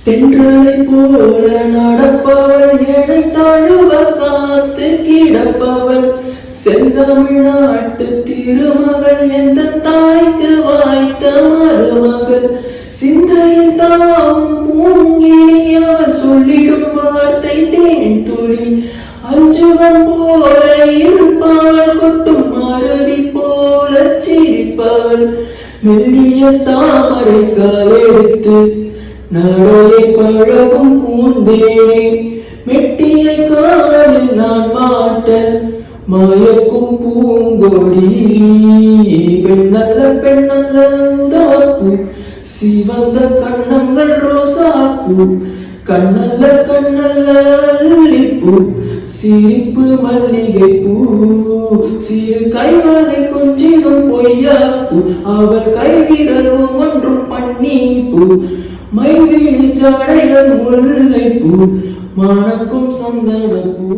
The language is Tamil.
தென்றலை போல நடப்பவள் என்னை தழுவ காத்து கிடப்பவள் செந்தமிழ்நாட்டு திருமகள் எந்த தாய்க்கு வாய்த்த மருமகள் சிந்தையின் தாவும் பூங்கினி அவள் சொல்லிடும் வார்த்தை தேன் துளி அஞ்சுவம் போல இருப்பவள் கொட்டும் அருவி போல சிரிப்பவள் மெல்லிய தாமரை காலெடுத்து நடையை பழகும் பூந்தேனே மெட்டியை காலில் நான் மாட்ட மயக்கும் பூங்கொடி பெண்ணல்ல பெண்ணல்லூ சிவந்த கண்ணங்கள் ரோசாப்பூ கண்ணல்ல கண்ணல்ல அல்லிப்பூ சிரிப்பு மல்லிகை பூ சிறு கைவரை கொஞ்சிடும் பொய்யாப்பூ அவள் கைவிரலும் ஒன்றும் பண்ணி பூ மைவிழி ஜாடைகள் முல்லை பூ மணக்கும் சந்தன பூ.